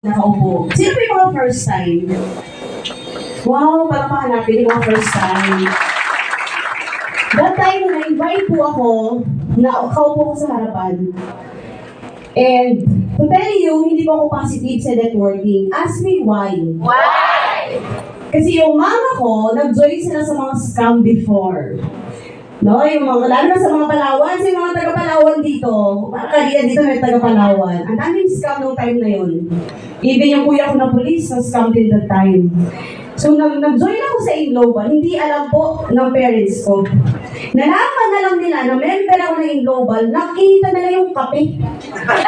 Nakaupo. Sino po yung mga first time? Wow, palakpakan natin yung mga first time. That time, na-invite po ako na kaupo ko sa harapan. And to tell you, hindi po ako positive sa networking. Ask me why. Why? Kasi yung mama ko, nag-join sila sa mga scam before. No, yung mga, lalo na sa mga Palawan, sa mga taga-Palawan dito, kanina dito may taga-Palawan. Ang daming scam nung time na yun. Even yung kuya ko na police, na-scam din that time. So, nag-join ako sa Inglobal, hindi alam po ng parents ko. Nalaman na lang nila na member ako ng Inglobal, nakita nila yung kape.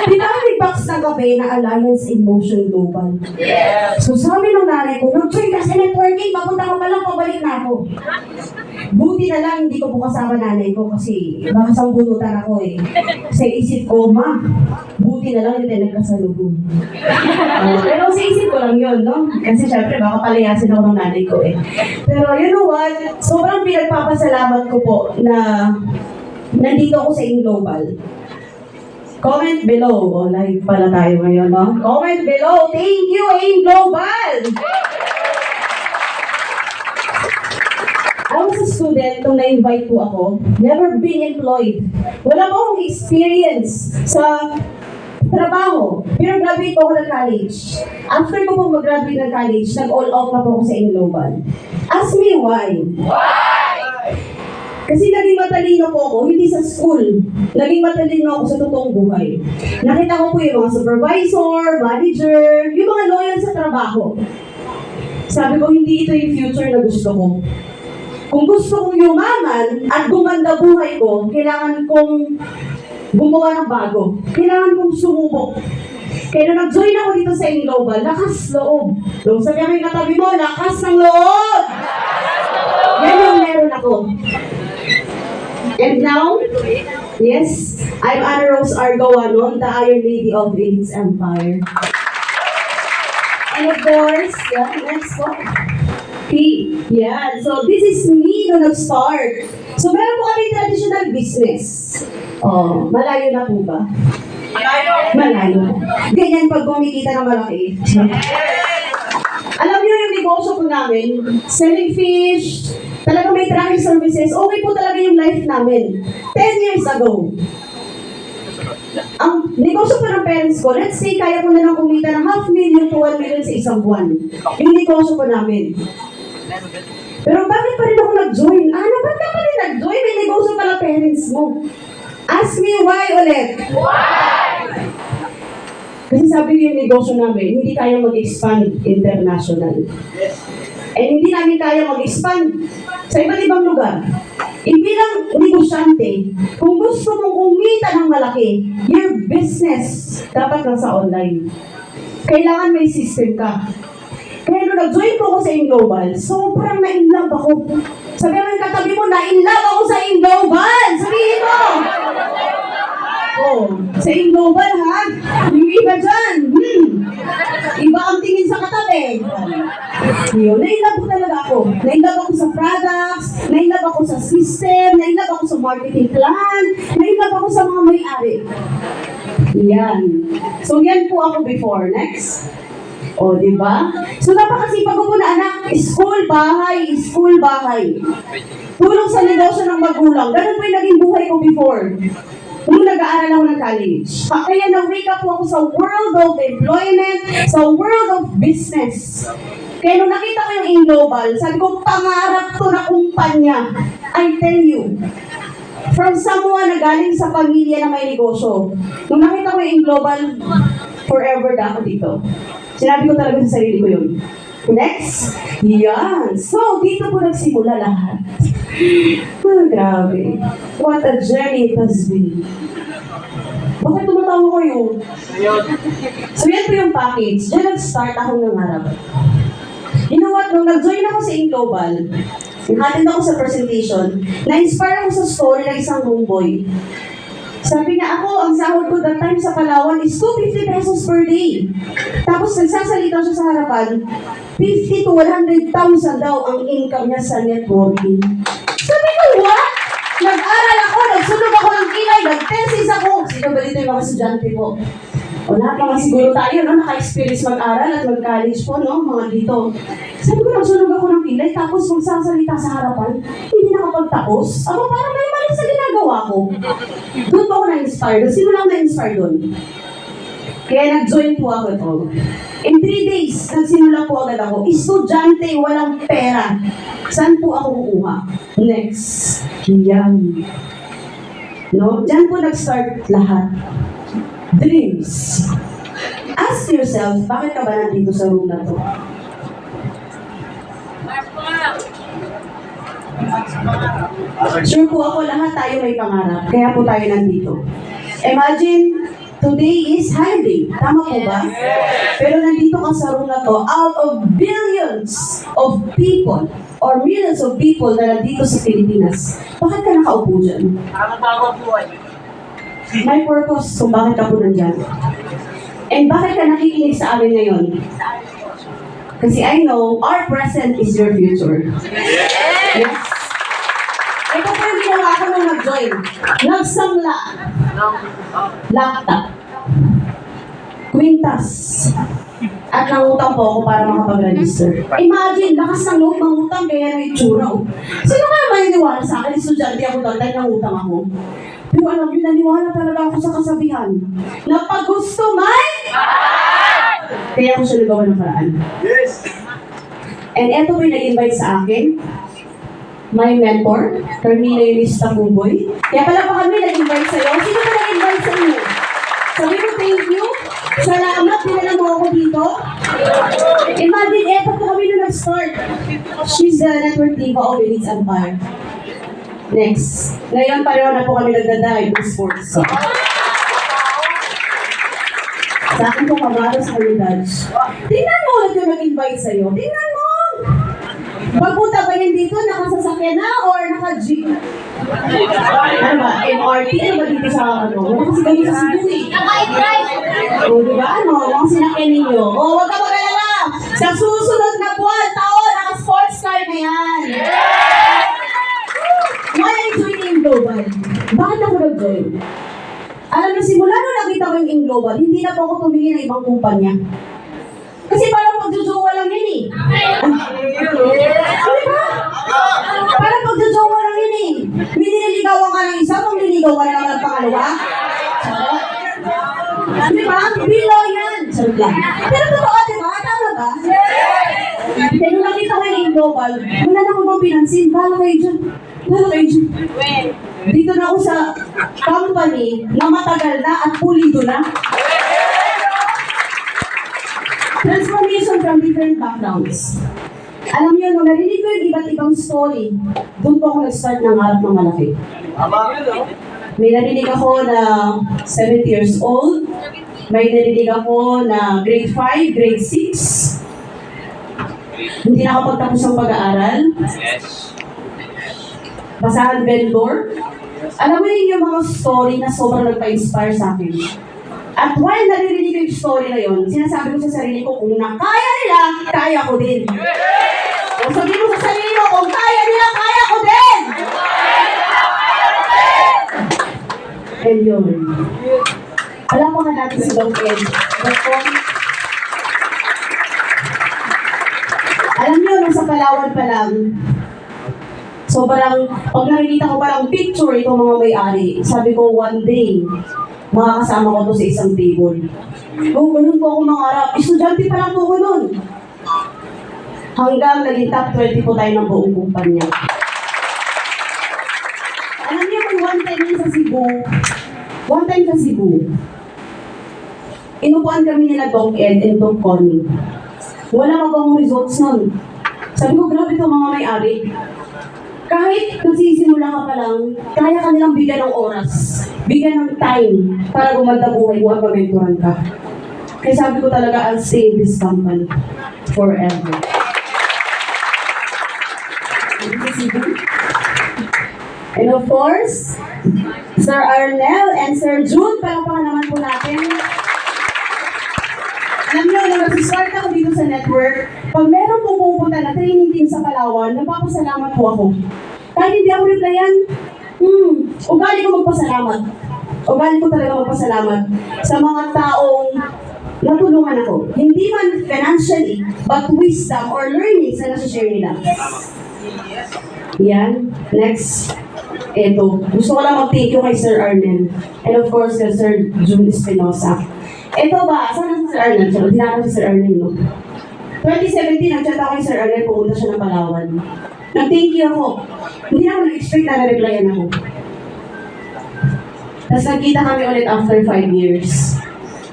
Pinamig box ng kape na Alliance in Motion Global. So, sabi ng nanay ko, nag-join ka sa networking, papunta ka pa lang, pabalik na ako. Buti na lang, hindi ko po kasama nanay ko kasi baka sambunutan ako eh. Sa isip ko, ma, buti na lang hindi nagkasalubong. Pero sa isip ko lang yun, no? Kasi syempre, baka palayasin ako ng nanay ko eh. Pero you know what? Sobrang pinagpapasalamat ko po na nandito ako sa Inglobal. Comment below. O, live pala tayo ngayon, no? Comment below. Thank you, Inglobal! I was a student nung na-invite po ako. Never been employed. Wala po akong experience sa trabaho. Pero graduate po ako ng college. After ko po mag-graduate ng college, nag-all out na po ako sa Inglobal. Ask me why. Why? Kasi naging matalino po ako, hindi sa school. Naging matalino ako sa totoong buhay. Nakita ko po yung mga supervisor, manager, yung mga loyal sa trabaho. Sabi ko, hindi ito yung future na gusto ko. Kung gusto kong yumaman at gumanda buhay ko, kailangan kong gumawa ng bago. Kailangan kong sumubok. Kaya nung nag-join ako dito sa Inglobal, lakas loob. Nung sabi ko yung katabi mo, lakas ng loob! Yan yung meron ako. And now, yes, I'm Ana Rose Argawanon, the Iron Lady of Elites Empire. And of course, yeah, next po. Yeah, so this is me nung nag-start. So meron po kami traditional business. Oh, malayo na po ba? Malayo. Malayo. Ganyan pag kumikita ng malaki. Alam niyo yung negosyo po namin, selling fish, talaga may tracking services, okay po talaga yung life namin. 10 years ago. Ang negosyo po ng parents ko, let's say kaya ko na lang kumita ng 500,000 to 1 million sa isang buwan. Yung negosyo po namin. Pero bakit pa rin ako nag-join? Ano, ba't ka pa rin nag-join? May negosyo pala parents mo. Ask me why ulit. Why? Kasi sabi ko yung negosyo namin, hindi kaya mag-expand international. And hindi namin kaya mag-expand sa iba't ibang lugar. Bilang negosyante, kung gusto mong kumita ng malaki, your business dapat nasa online. Kailangan may system ka. Kaya nung nag-join ko sa Inglobal, sobrang na-inlove ako. Sabi mo yung katabi mo, na-inlove ako sa Inglobal! Sabihin mo! Oh, sa Inglobal ha? Yung iba dyan, iba ang tingin sa katabi. Yun, na-inlove ko talaga ako. Na-inlove ako sa products, na-inlove ako sa system, na-inlove ako sa marketing plan, na-inlove ako sa mga may-ari. Yan. So yan po ako before. Next. O, di ba? So, napakasipag ko po na anak, school, bahay, school, bahay. Tulong sa negosyo ng magulang. Ganun po yung naging buhay ko before. Nung nag-aaral ako ng college. Kaya na-wake up po ako sa world of employment, sa world of business. Kaya nung nakita ko yung Inglobal, sabi ko, pangarap to na kumpanya. I tell you, from someone na galing sa pamilya na may negosyo, nung nakita ko yung Inglobal, forever na ako dito. Sinabi ko talaga sa sarili ko yun. Next. Yan. So, dito po nagsimula lahat. Grabe. What a journey it has been. Bakit tumatawa kayo? So, yan po yung package. Diyan nag-start akong nangarap. You know what? Nung nag-join ako sa Inglobal, natin ako sa presentation, na-inspire ako sa story ng isang homeboy. Sabi niya, ako, ang sahod ko that time sa Palawan is 250 pesos per day. Tapos nagsasalita siya sa harapan, 50 to 100,000 daw ang income niya sa networking. Sabi ko, what? Nag-aral ako, nagsunog ako ng kilay, nag-thesis ako. Sino ba dito yung mga estudyante po? O lahat naman siguro tayo, no, naka-experience mag-aral at mag-college po, no, mga dito. Sabi ko, nagsunog ako ng pilay, tapos magsasalita sa harapan, hindi nakapagtapos. Ako, parang may mali sa ginagawa ko. Doon po ako na-inspire. Sino lang na-inspire doon? Kaya nag-join po ako ito. In 3 days, nagsimula po agad ako. Estudyante, walang pera. Saan po ako kukuha? Next. Yan. No? Diyan po nag-start lahat. Dreams. Ask yourself, bakit ka ba nandito sa room na to? Sure po ako, lahat tayo may pangarap. Kaya po tayo nandito. Imagine, today is holiday. Tama po ba? Pero nandito ka sa room na to, out of billions of people or millions of people na nandito sa Pilipinas, bakit ka nakaupo dyan? May purpose kung bakit ka po nandyan. And bakit ka nakikinig sa amin ngayon? Kasi I know our present is your future. Yes. Ito po yung ginawa ko nung nag-join. Nagsamla. Laptop. Quintas. At nangutang po ako para makapag-register. Imagine, lakas ng loob ng utang, kaya na itsura. Sino kaya maniniwala sa akin? Estudyante ako doon, dahil nangutang ako. Pero alam niyo, naniwala talaga ako sa kasabihan na pag gusto may... Kaya ako siya nagawa ng paraan. Yes. And eto po yung nag-invite sa akin. My mentor, Carmina Yunista Buboy. Kaya pala pa kami nag-invite sa'yo. Sino ba nag-invite sa inyo? Sabi ko, thank you. Salamat, dinala mo ako dito. Imagine, eto po kami nung nag-start. She's the network diva of Elites Empire. Next. Ngayon, pareho na po kami nagdadive ng sports. Sa akin po, kamara sa kayo, Dodge. Tingnan mo ulit yung nag-invite sa'yo. Tingnan mo! Pagpunta ba yan dito, nakasasakyan na or naka-jeep? Ano ba? MRT? Ano ba dito sa ano? Wala kasi kami sa Cebu eh. O, diba? Ano? Mga sinakyan ninyo. O, huwag ka mag-alala. Sa susunod na buwan, taon, naka-sports car na yan. Why are you joining Global? Bakit ako nag-join? Alam mo, simula nung nakita ko yung Global, hindi na po ako tumingin ng ibang kumpanya. Kasi parang pagjujowa lang yun eh. Ano ba? Parang pagjujowa lang yun eh. May nililigawan ka ng isa, kung nililigaw ka naman ng pangalawa. Di ba? Bilo yan. Sarap lang. Pero totoo, di ba? Tama ba? Kaya nung nakita ko yung Global, wala na akong bang pinansin. Bahala kayo dyan. Bahala kayo dyan. Dito na ako sa company na matagal na at pulido na. Transformation from different backgrounds. Alam niyo, nung narinig ko yung iba't ibang story, doon po ako nag-start ng harap ng malaki. May narinig ako na 70 years old. May narinig ako na grade 5, grade 6. Hindi nakapagtapos ng pag-aaral. Basahan vendor. Alam mo yun yung mga story na sobrang nagpa-inspire sa akin. At while naririnig ko yung story na yun, sinasabi ko sa sarili ko, kung nakaya nila, kaya ko din. O sabihin mo sa sarili mo, kung kaya nila, kaya ko din! And yun. Alam mo nga natin si Doc Ed. Alam niyo, nasa Palawan pa lang, sobrang, pag nakikita ko palang picture itong mga may-ari, sabi ko, one day, makakasama ko to sa isang table. Ganun po akong mangarap. Estudyante pa lang po ko nun. Hanggang naging top 20 po tayo ng buong kumpanya. Alam niyo kung one time sa Cebu, inupuan kami nila Doc Ed and Doc Connie. Wala magawang results nun. Sabi ko, grabe ito mga may-ari. Kahit nagsisimula ka pa lang, kaya ka nilang bigyan ng oras, bigyan ng time para gumanda buhay mo at pamentoran ka. Kaya sabi ko talaga, I'll stay in this company forever. And of course, Sir Arnel and Sir June, palakpakan naman po natin. Alam niyo, nung nag-start ako dito sa network, pag meron pong pupunta na training team sa Palawan, nagpapasalamat po ako. Kahit hindi ako replyan, ugali ko magpasalamat. Ugali ko talaga magpasalamat sa mga taong natulungan ako. Hindi man financially, but wisdom or learnings na nasi-share nila. Yan. Next. Ito. Gusto ko lang mag-thank you kay Sir Arnel. And of course, kay Sir June Espinosa. Ito ba? Saan si Sir Arnel? Hindi na si Sir Arnel, no? 2017, nag-chat ako kay Sir Arnel, pumunta siya ng Palawan. Nag-thank you ako. Hindi na ako nag-expect na na-replyan ako. Tapos nagkita kami ulit after 5 years.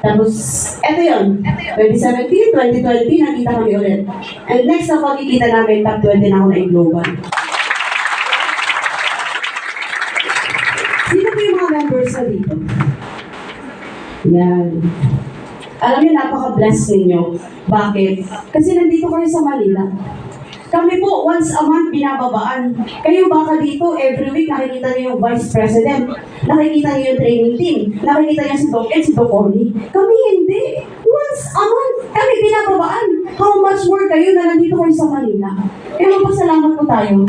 Tapos, eto yun. 2017, 2020, nagkita kami ulit. And next na pagkikita namin, top 20 na ako na global. Sino po yung mga members na dito? Yan. Alam niyo, napaka-bless ninyo. Bakit? Kasi nandito kayo sa Manila. Kami po, once a month, binababaan. Kayo baka dito, every week, nakikita niyo yung Vice President. Nakikita niyo yung training team. Nakikita niyo si Doc Ed, si Doc Oni. Kami hindi. Once a month, kami binababaan. How much more kayo na nandito kayo sa Manila? Kaya magpasalamat po tayo.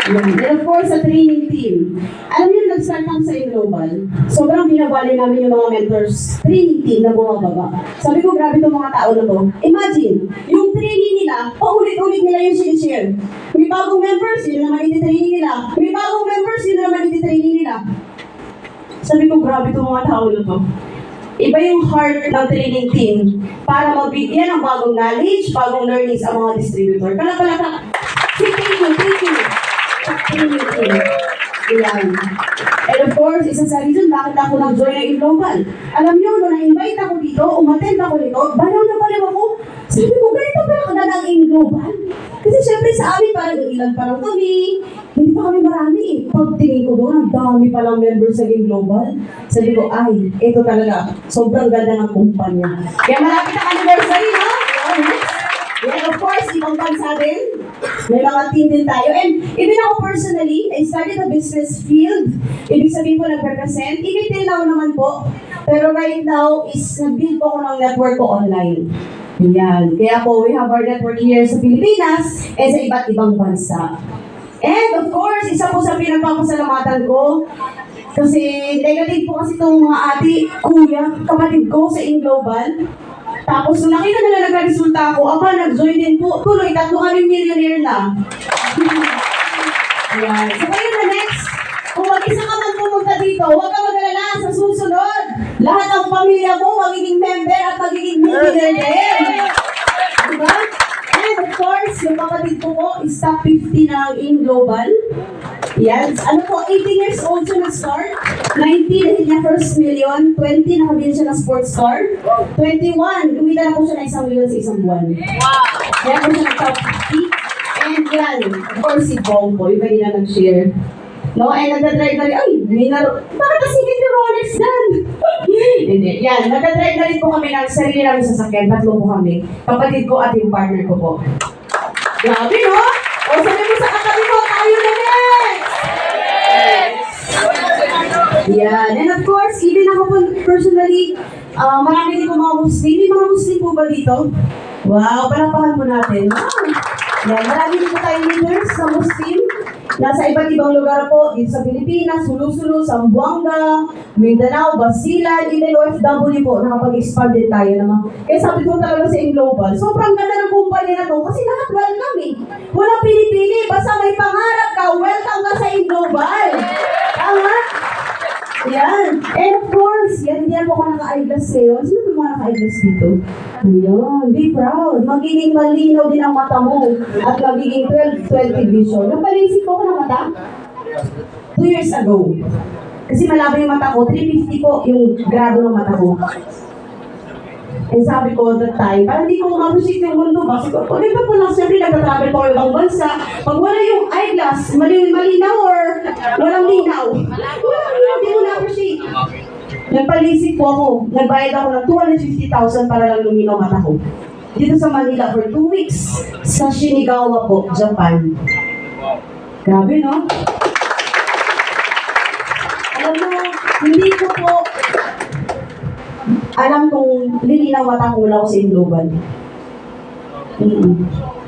Yan. And of course, sa training team. Alam niyo, nag-start lang sa Global. Sobrang binabali namin yung mga mentors. Training team na bumababa. Sabi ko, grabe itong mga tao na to. Imagine, yung training nila, paulit-ulit nila yung sinishare. May bagong members, yun naman iti-training nila. May bagong members, yun naman iti-training nila. Sabi ko, grabe itong mga tao na to. Iba yung heart ng training team para mabigyan ng bagong knowledge, bagong learnings ang mga distributor. Kalapalaka. Thank you, thank you. Ayan. And of course, isa sa reason bakit ako nag-join ng Global. Alam niyo, nung na-invite ako dito, umattend ako dito, balaw na balaw ako. Sabi ko, ganito pala kadadang in Global. Kasi syempre sa amin, parang ilan pa lang kami. Hindi pa kami marami eh. Pagtingin ko doon, ang dami palang members sa Global. Sabi ko, ay, ito talaga. Sobrang ganda ng kumpanya. Kaya malapit ang anniversary, no? And of course, ibang bansa din. May mga team din tayo. And even ako personally, I started a business field. Ibig sabihin ko nag-represent. Even till now naman po. Pero right now is nag-build po ako ng network ko online. Yan. Kaya po, we have our network here sa Pilipinas and sa iba't ibang bansa. And of course, isa po sa pinagpapasalamatan ko kasi negative po kasi itong mga ate, kuya, kapatid ko sa Global. Tapos, nung nakita nila nagka-resulta ako, nag-join din po. Tuloy, 3 kami millionaire na. Ayan. So, kayo na next. Kung mag-isa ka man pumunta dito, huwag ka mag-alala sa susunod. Lahat ng pamilya mo magiging member at magiging millionaire din. Diba? And of course, yung kapatid ko po is top 50 na in Global. Yan. Ano po, 18 years old siya nag-start. 19, hit niya first million. 20, nakabili siya ng sports car. 21, kumita na po siya ng 1 million sa isang buwan. Kaya po siya nag-top 50. And yan, of course, si Bong po, yung kanina nag-share. No, and nagdadrive na rin, ay, may bakit nasigit yung Rolex dyan? Hindi, yan, nagdadrive na rin po kami ng sarili namin sasakyan, 3 po kami. Kapatid ko at yung partner ko po. Grabe, no? O sabi mo sa katabi mo, tayo na next! Yan, and of course, even ako po personally, marami din po mga Muslim. May mga Muslim po ba dito? Wow, palapakan po natin. Wow. Yan, marami din po tayong leaders sa Muslim. Nasa iba't ibang lugar po, dito sa Pilipinas, Sulu-Sulu, Zamboanga, Mindanao, Basilan, even OFW po, nakapag-expand din tayo naman. Kaya sabi ko talaga sa Global, sobrang ganda ng kumpanya na to kasi lahat welcome eh. Walang pinipili, basta may pangarap ka, welcome ka sa Global. Tama? Yan. And of course, yan, hindi ako naka-eyeglass ngayon. Sino ba mga naka-eyeglass dito? Ayan, be proud. Magiging malinaw din ang mata mo at magiging 12-20 vision. Napalisip ko ng mata? 2 years ago. Kasi malabo yung mata ko, 350 po yung grado ng mata ko. And sabi ko that time, parang hindi ko ma-appreciate yung mundo. Kasi ko, pag ito po lang, siyempre nagtatravel po yung ibang bansa. Pag wala yung eyeglass, malinaw or walang linaw. Hindi mo na-appreciate. Nagpalisip po ako. Nagbayad ako ng 250,000 para lang luminaw mata ko. Dito sa Manila for 2 weeks. Sa Shinagawa po, Japan. Grabe, no? Alam mo, hindi ko po alam kung lilinaw mata ko wala ko sa Global.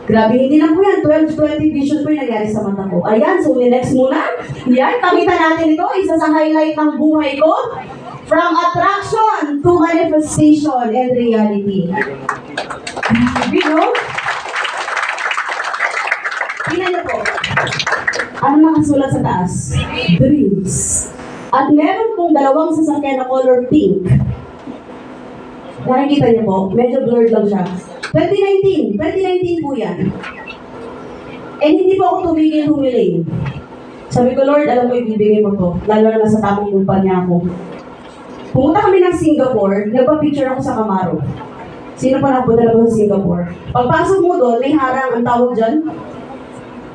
Grabe, hindi lang po yan. 12-20 vision po yung nangyari sa mata ko. Ayan, so next muna. Yan, pakita natin ito. Isa sa highlight ng buhay ko. From attraction to manifestation and reality. You know? Tingnan niyo po. Ano nakasulat sa taas? Dreams. At meron pong dalawang sasakyan na color pink. Nakikita niyo po, medyo blurred lang siya. 2019 po yan. And hindi po ako tumigil humiling. Sabi ko, Lord, alam ko ibibigay mo to. Lalo na sa tamang kumpanya ako. Pumunta kami ng Singapore, nagpa-picture ako sa Camaro. Sino pa napunta na po sa Singapore? Pagpasok mo doon, may harang, ang tawag dyan.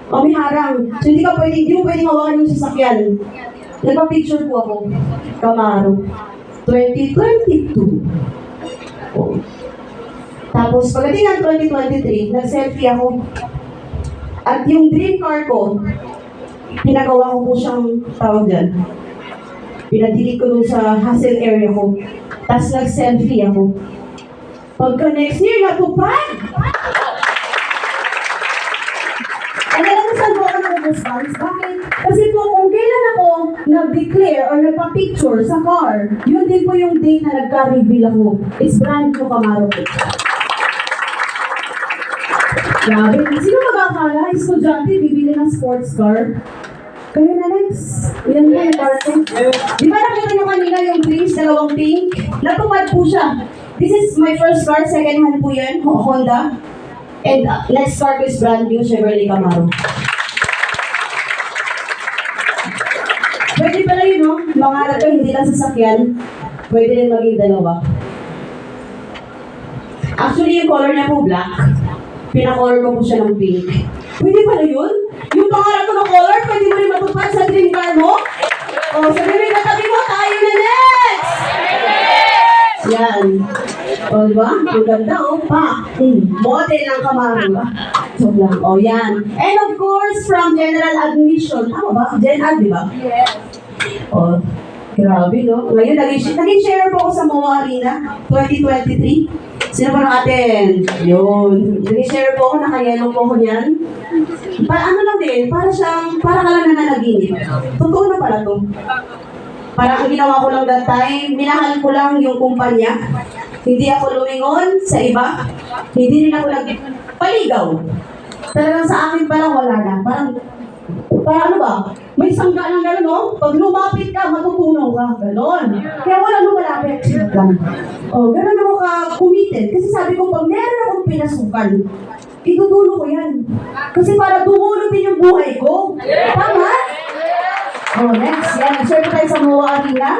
O may harang. So hindi mo pwedeng hawakan yung sasakyan. Nagpa-picture po ako. Camaro. 2022. Oh. Tapos pagdating ng 2023, nag-selfie ako. At yung dream car ko, pinagawa ko po siyang tawag dyan. Pinadilig ko dun sa hustle area ko. Tapos nag-selfie ako. Pagka next year, natupad! And alam mo saan po ako nag-response? Bakit? Kasi po kung kailan ako nag-declare or nagpa-picture sa car, yun din po yung date na nagka-reveal ako. It's brand new Camaro po. Grabe. Sino mag-akala? Estudyante, bibili ng sports car? Kaya na next. Yan po yung car ko. Di ba nakita nyo kanina yung dreams, dalawang pink? Natupad po siya. This is my first car, second hand po yan, Honda. And next car ko is brand new, Chevrolet Camaro. Pwede pala yun, no? Mangarap ka hindi lang sasakyan, pwede rin maging dalawa. Actually, yung color niya po black. Pinakolor ko po siya ng pink. Pwede pala yun? Yung pangarap ko ng color, pwede mo rin matupad sa dream car mo? O, sabi mo yung katabi mo, tayo na next! Yan. O, diba? Ang ganda, o, pa. Model ng Camaro, ba? So lang. O, yan. And of course, from general admission. Tama ba? Gen Ad, di ba? Yes. O, grabe, no? Ngayon, naging share po ako sa MOA Arena 2023. Sino ba natin? Yun. Nag-share po ako, naka-yellow po ako niyan. Ano lang din, para ka lang nananaginip. Totoo na pala to. Parang ang ginawa ko lang that time, minahal ko lang yung kumpanya. Hindi ako lumingon sa iba. Hindi rin ako paligaw. Talagang sa akin pala wala na. Parang ano ba? May sangga ng gano'n, no? Pag lumapit ka, matutunaw ka. Gano'n. Kaya wala lumalapit. O, gano'n ako ka-committed. Kasi sabi ko, pag meron akong pinasukan, itutulo ko yan. Kasi para dumulutin yung buhay ko. Tama? O, next. Yan. Nag-share ko tayo sa MOA Arena.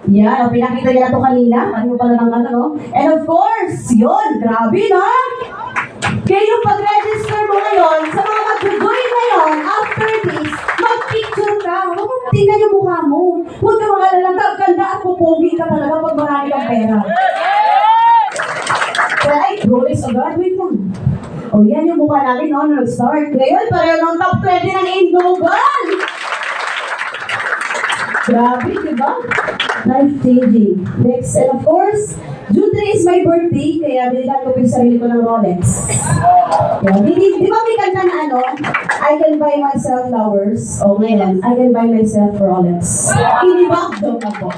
Yan. O, pinakita niya na ito kanina. Ano pala ng ano, no? And of course, yun. Grabe, no? Kaya yung pag-register mo ngayon, sa mga mag-join ngayon, after this, mag-picture ka. Huwag mo tingnan yung mukha mo. Huwag ka makalalang ganda at pupugi ka talaga pag marami kang pera. Kaya ay, Rolex agad, wait lang. O yan yung mukha namin, no, nag-start. Ngayon, pareho ng top 20 ng Inglobal. Grabe, diba? Life-changing. Next, and of course, June 3 is my birthday, kaya binilan ko po yung sarili ko ng Rolex. Yeah. Di ba may kanta na ano? I can buy myself flowers. O ngayon, I can buy myself Rolex. Inibak daw ako.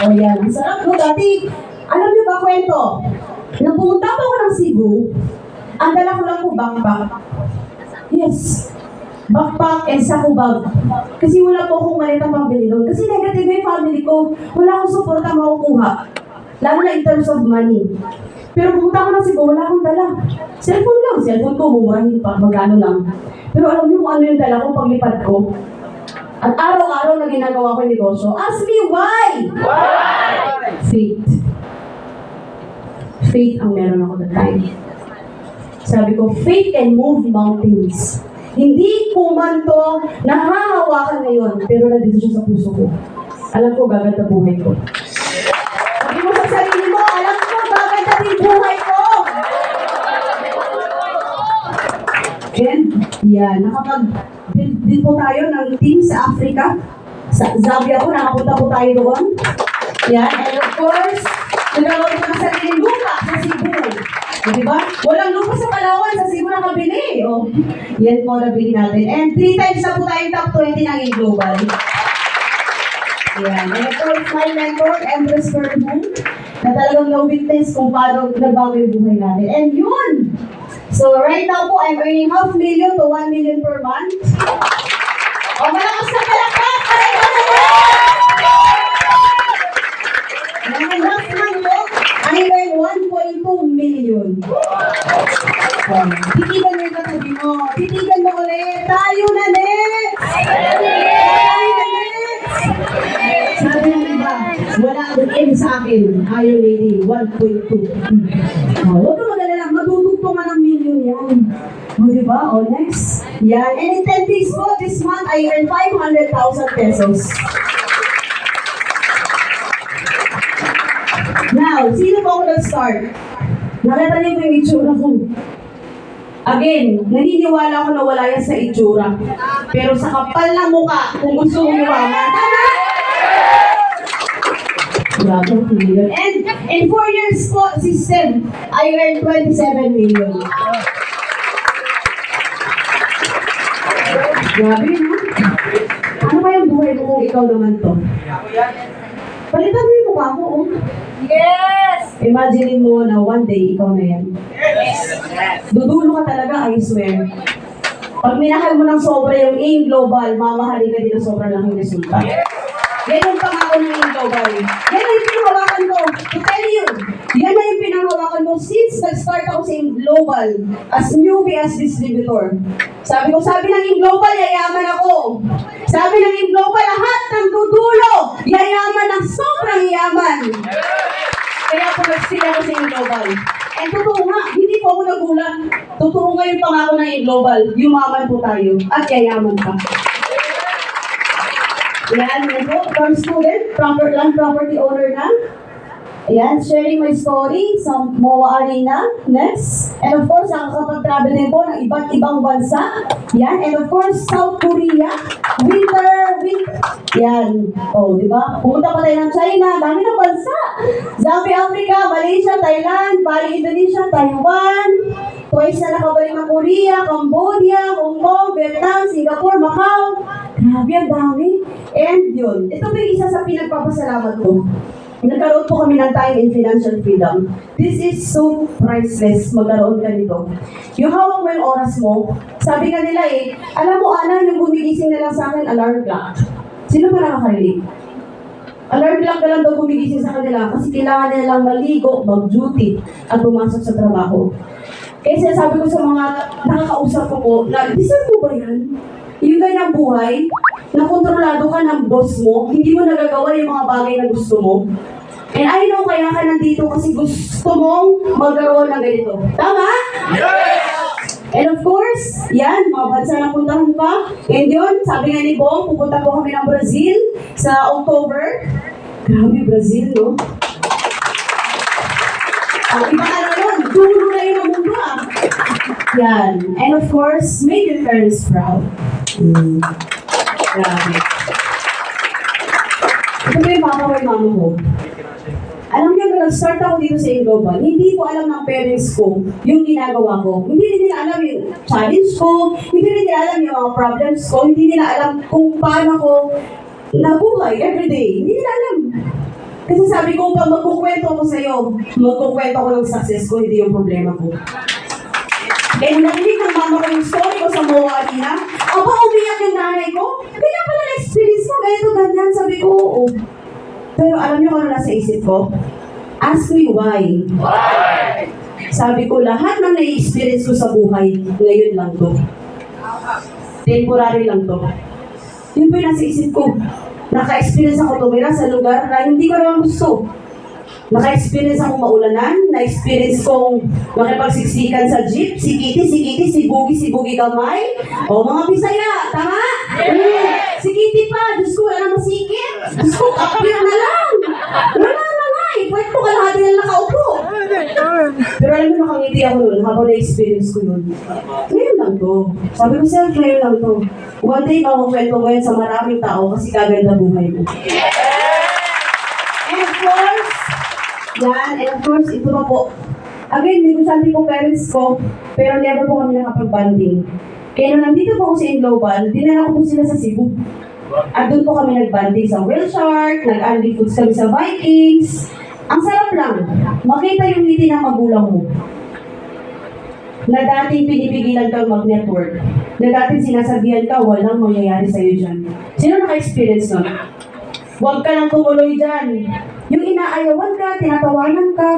O yan, ang sarap ko. Dati, alam niyo ba kwento? Nung pumunta po ako ng Cebu, ang dala ko lang po backpack. Yes. Backpack and saku bag. Kasi wala po akong malitang pambili doon. Kasi negative yung family ko. Wala akong suporta makukuha. Lalo na in terms of money. Pero pumunta ko na Cebu, wala akong dala. Cellphone lang. Cellphone ko, mumurahin pa. Magkano lang. Pero alam niyo kung ano yung dala ko paglipad ko? At araw-araw na ginagawa ko yung negosyo. Ask me why? Why? Faith. Faith ang meron ako that time. Sabi ko, faith can move mountains. Hindi ko man to nahahawakan ngayon, pero nandito siya sa puso ko. Alam ko, gaganda buhay ko. Sabi mo sa sarili mo, alam ko, gaganda din buhay ko. And, yan, nakapag-build din po tayo ng team sa Africa. Sa Zambia po, nakapunta po tayo doon. Yan, and of course, nagkaroon ko ng sariling lupa sa Cebu. Diba? Walang lupa sa Palawan, sa Cebu nakabili. O, yan po nabili natin. And 3 times na po tayong top 20 ng Global. Yan. And of course, my mentor, Empress Ferdinand, na talagang na-witness kung paano nagbago yung buhay natin. And yun! So right now po, I'm earning 500,000 to 1 million per month. O, malakas na palakpak! Pareho na yan! And last month po, I earned 1.2 million. Titigan mo yung katabi mo. Titigan mo ulit. Tayo na next! Tayo na next! Sabi ng iba, wala akong end sa akin. Ayaw lady, 1.2. Huwag ka mag-alala, matutugtungan ng million yan. O, diba? O, next. Yan. And in 10 days po, this month, I earned 500,000 pesos. Now, sino po ako nag-start? Nakita niyo po yung itsura ko. Again, naniniwala ako na wala yan sa itsura. Pero sa kapal ng mukha, kung gusto mong yumaman, tama! Grabe, million. And in 4 years po, system, I earned 27 million. Grabe, no? Ano kayang buhay mo kung ikaw naman to? Palitan mo yung mukha ko, oh. Yes! Imagine mo na one day, ikaw na yan. Dudulo ka talaga, I swear. Pag minahal mo ng sobra yung AIM Global, mamahalin ka din ng sobrang laking resulta. Yan yung pangako ng AIM Global. Yan na yung pinahawakan ko. To tell you, yan na yung pinahawakan ko since nag-start ako sa AIM Global as newbie as distributor. Sabi ng AIM Global, yayaman ako. Sabi ng AIM Global, lahat ng dudulo, yayaman ng sobrang yaman. Kaya ako nag-stay ako sa AIM Global. And totoo nga, hindi po ako nagulat. Totoo nga yung pangako ng AIM Global, yumaman po tayo at yayaman ka. Yan, yan po, from student, land property owner na. Ayan, sharing my story sa MOA Arena. Next. And of course, nakakapag-travel din po ng iba't ibang bansa. Yan. And of course, South Korea. Winter. Yan. O, di ba? Pumunta pa tayo ng China. Dami ng bansa. Zambia, Africa, Malaysia, Thailand, Bali, Indonesia, Taiwan. Twice na nakabalik ng Korea, Cambodia, Hong Kong, Vietnam, Singapore, Macau. Grabe, ang dami. And yun. Ito po yung isa sa pinagpapasalamat ko. Nagkaroon po kami ng time in financial freedom. This is so priceless, magkaroon ka nito. Yung hawak mo yung oras mo, sabi nga nila alam mo, Ana, yung gumigising na lang sa akin, alarm clock. Sino pa nakaka-relate? Alarm clock na lang daw gumigising sa kanila kasi kailangan nila lang maligo, mag-duty, at pumasok sa trabaho. Kaya sinasabi ko sa mga nakakausap ko po, na, deserve mo ba yan? Yung ganyang buhay, na kontrolado ka ng boss mo, hindi mo nagagawa yung mga bagay na gusto mo. And I know kaya ka nandito kasi gusto mong magkaroon ng ganito. Tama? Yes! And of course, yan, mga bansa na puntahan pa. And yun, sabi nga ni Bong, pupunta po kami ng Brazil sa October. Grabe, Brazil, no? Ang iba ka na nun, dulo na yun ang mundo, ah. Yan. And of course, make your parents proud. Grabe. Ito ba yung mama ko? Alam niyo, nung nag-start ako dito sa AIM Global, hindi ko alam ng parents ko yung ginagawa ko. Hindi rin nila alam yung challenge ko, hindi rin nila alam yung mga problems ko, hindi nila alam kung paano ko nabuhay everyday. Hindi nila alam. Kasi sabi ko, pag magkukwento ko sa'yo, magkukwento ko ng success ko, hindi yung problema ko. Kaya nung narinig ng mama ko yung story ko sa MOA Arena, aba, umiyak yung nanay ko. Kaya pala na-experience mo, ganito, ganyan. Sabi ko, oo. Pero alam niyo kung ano nasa isip ko? Ask me why. Why? Sabi ko, lahat ng na-experience ko sa buhay, ngayon lang to. Temporary lang to. Yun po yung nasa isip ko. Naka-experience ako tumira sa lugar na hindi ko naman gusto. Naka-experience akong maulanan, na-experience kong makipagsiksikan sa jeep, si Kitty, si Boogie kamay. O mga Bisaya, tama? Si Kitty pa, Diyos ko, wala na masikip. Diyos ko, kapir na lang. Wala na nga eh, pwede ko kalahati na nakaupo. Pero alam mo, nakangiti ako nun, habang na-experience ko yun. Ngayon lang to. Sabi ko siya, ngayon lang to. One day, makukwento mo yan sa maraming tao kasi kaganda buhay mo. And of course, yan, and of course, ito pa po. Again, negosyante po parents ko, pero never po kami nakapag-banding. Kaya nung nandito po ako sa AIM Global, dinala ko po sila sa Cebu. At doon po kami nagbanding sa Whale Shark, nag-unli foods kami sa Vikings. Ang sarap lang, makita yung ngiti ng magulang mo. Na dating pinipigilan kang mag-network. Na dating sinasabihan ka, walang mangyayari sa'yo dyan. Sino naka-experience nun? Huwag ka lang tumuloy dyan. Yung inaayawan ka, tinatawanan ka.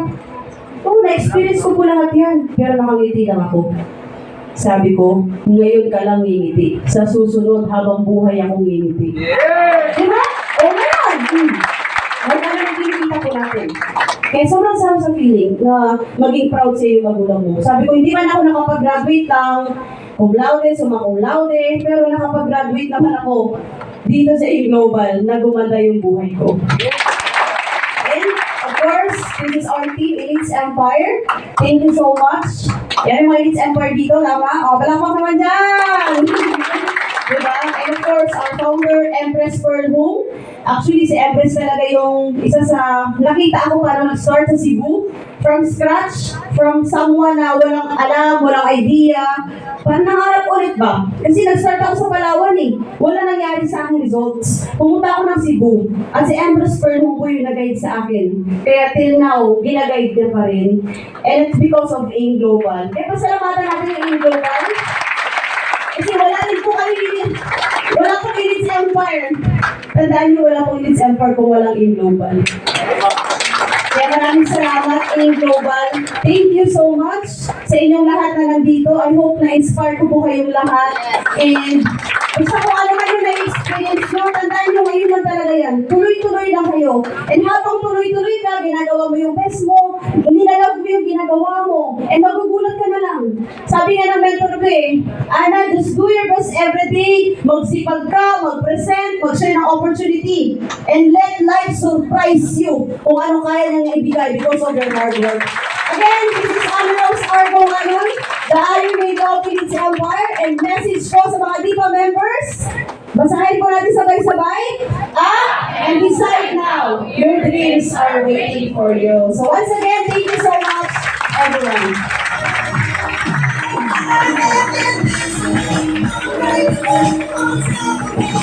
Oo, na-experience ko po lahat yan. Pero nakangiti lang ako. Sabi ko, ngayon ka lang ngingiti. Sa susunod, habang buhay akong ngingiti. Diba? Oo naman. Magkano na kinikita po natin. Kaya sobrang sarap sa feeling na maging proud sa iyo yung magulang mo. Sabi ko, hindi man ako nakapag-graduate lang, cum laude, summa cum laude, pero nakapag-graduate naman ako dito sa A-Global na gumanda yung buhay ko. And of course, this is our team, Elites Empire. Thank you so much. Yan yung mga Elites Empire dito, tama? O, palakpak naman dyan! Diba? And of course, our founder, Empress Pearl Home. Actually, si Empress talaga yung isa sa nakita ako para mag-start sa Cebu. From scratch, from someone na walang alam, walang idea. Parang nangarap ulit ba? Kasi nag-start ako sa Palawan eh. Wala nangyari sa akin results. Pumunta ako ng Cebu. At si Empress Pearl Home po yung nag-guide sa akin. Kaya till now, gina-guide niya pa rin. And it's because of AIM Global. Kaya pasalamatan natin yung AIM Global. Kasi wala rin po kami wala pong Elites Empire. Tandaan niyo, wala pong Elites Empire kung walang AIM Global. Kaya maraming salamat, AIM Global. Thank you so much sa inyong lahat na nandito. I hope na-inspire ko po kayong lahat. And basta kung ano kayo na-experience nyo, tandaan nyo, ngayon lang talaga yan. Tuloy-tuloy lang kayo. And habang tuloy-tuloy ka, ginagawa mo yung best mo, nilalag mo yung ginagawa mo, and magugulat ka na lang. Sabi nga ng mentor ko Ana, just do your best every day. Magsipag ka, mag-present, mag-share ng opportunity. And let life surprise you kung ano kaya niyang ibigay because of your hard work. Again, this is Ana Rose Argo ngayon, the Iron Maiden of Elites Empire, and message ko sa mga DIPA members. Basahin po natin sabay-sabay. And decide now, your dreams are waiting for you. So once again, thank you so much, everyone. Thank you.